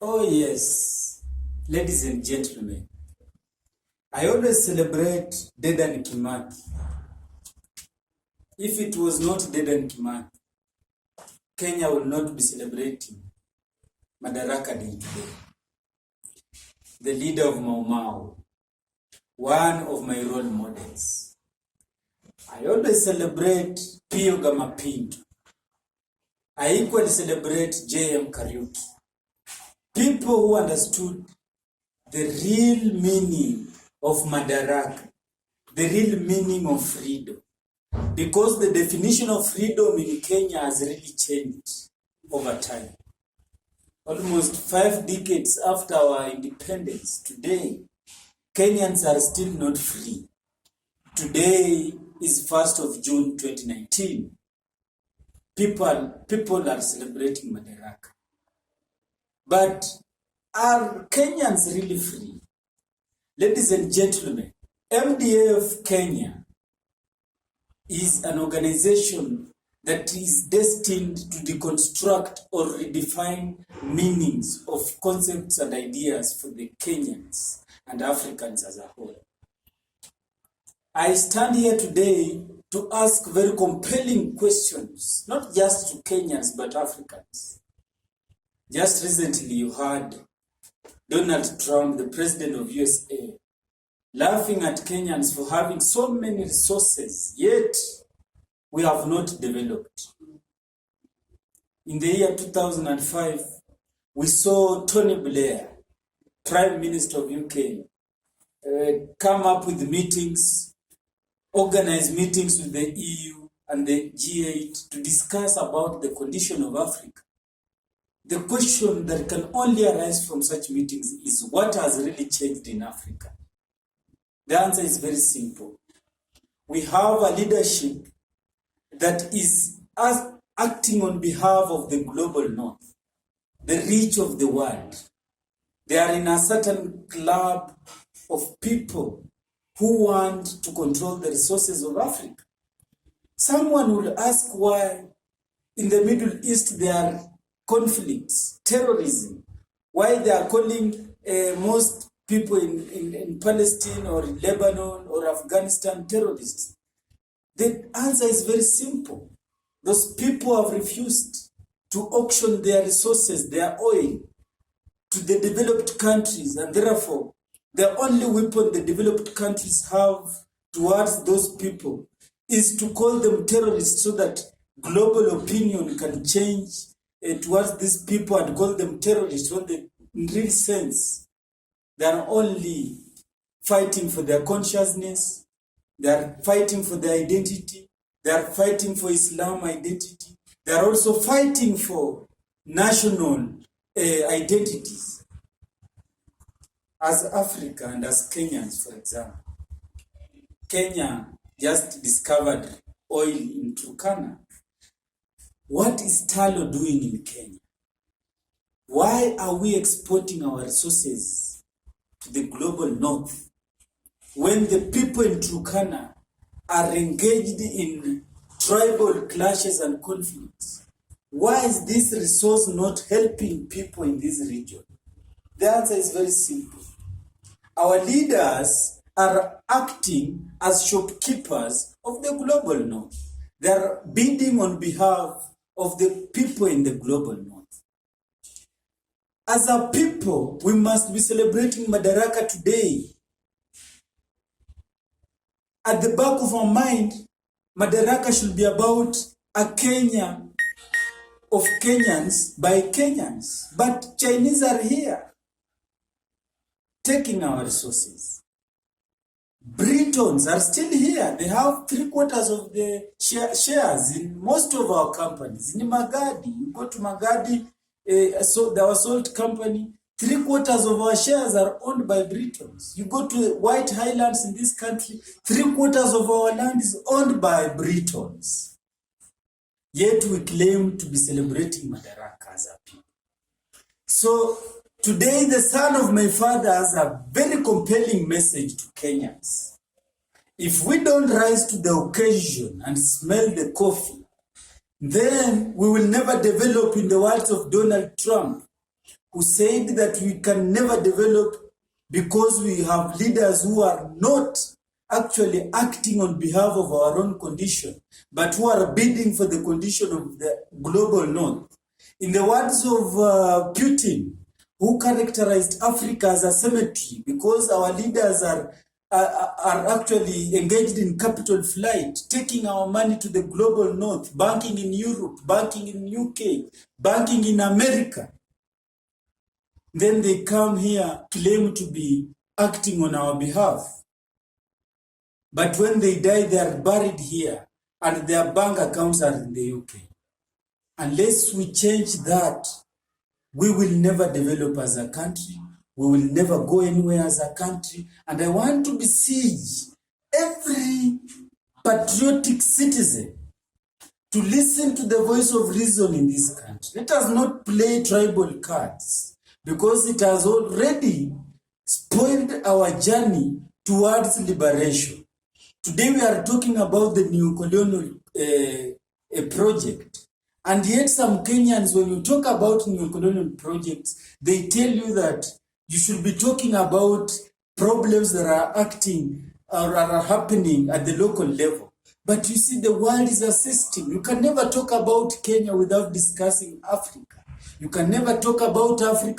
Oh, yes. Ladies and gentlemen, I always celebrate Dedan Kimathi. If it was not Dedan Kimathi, Kenya would not be celebrating Madaraka Day today. The leader of Mau Mau, one of my role models. I always celebrate Pio Gamapinto. I equally celebrate J.M. Kariuki. People who understood the real meaning of Madaraka, the real meaning of freedom. Because the definition of freedom in Kenya has really changed over time. Almost 5 decades after our independence, today, Kenyans are still not free. Today is 1st of June 2019. People are celebrating Madaraka. But are Kenyans really free? Ladies and gentlemen, MDF Kenya is an organization that is destined to deconstruct or redefine meanings of concepts and ideas for the Kenyans and Africans as a whole. I stand here today to ask very compelling questions, not just to Kenyans, but Africans. Just recently you heard Donald Trump, the president of USA, laughing at Kenyans for having so many resources, yet we have not developed. In the year 2005, we saw Tony Blair, Prime Minister of UK, come up with meetings, organize meetings with the EU and the G8 to discuss about the condition of Africa. The question that can only arise from such meetings is what has really changed in Africa? The answer is very simple. We have a leadership that is acting on behalf of the global north, the rich of the world. They are in a certain club of people who want to control the resources of Africa. Someone will ask why in the Middle East there are conflicts, terrorism, why they are calling most people in Palestine or in Lebanon or Afghanistan terrorists. The answer is very simple. Those people have refused to auction their resources, their oil, to the developed countries, and therefore the only weapon the developed countries have towards those people is to call them terrorists so that global opinion can change towards these people and call them terrorists when they, in real sense, they are only fighting for their consciousness, they are fighting for their identity, they are fighting for Islam identity, they are also fighting for national identities. As Africa and as Kenyans, for example, Kenya just discovered oil in Turkana. What is Talo doing in Kenya? Why are we exporting our resources to the global north when the people in Turkana are engaged in tribal clashes and conflicts? Why is this resource not helping people in this region? The answer is very simple. Our leaders are acting as shopkeepers of the global north. They are bidding on behalf of the people in the global north. As a people, we must be celebrating Madaraka today. At the back of our mind, Madaraka should be about a Kenya of Kenyans by Kenyans. But Chinese are here, taking our resources. Britons are still here. They have 3/4 of the shares in most of our companies. In Magadi, you go to Magadi, our salt company, 3/4 of our shares are owned by Britons. You go to White Highlands in this country, 3/4 of our land is owned by Britons. Yet we claim to be celebrating Madaraka as a people. So today, the son of my father has a very compelling message to Kenyans. If we don't rise to the occasion and smell the coffee, then we will never develop in the words of Donald Trump, who said that we can never develop because we have leaders who are not actually acting on behalf of our own condition, but who are bidding for the condition of the global north. In the words of Putin, who characterized Africa as a cemetery because our leaders are actually engaged in capital flight, taking our money to the global north, banking in Europe, banking in UK, banking in America. Then they come here, claim to be acting on our behalf. But when they die, they are buried here and their bank accounts are in the UK. Unless we change that, we will never develop as a country. We will never go anywhere as a country. And I want to beseech every patriotic citizen to listen to the voice of reason in this country. Let us not play tribal cards, because it has already spoiled our journey towards liberation. Today we are talking about the neo-colonial project. And yet some Kenyans, when you talk about neo-colonial projects, they tell you that you should be talking about problems that are acting or are happening at the local level. But you see, the world is a system. You can never talk about Kenya without discussing Africa. You can never talk about Africa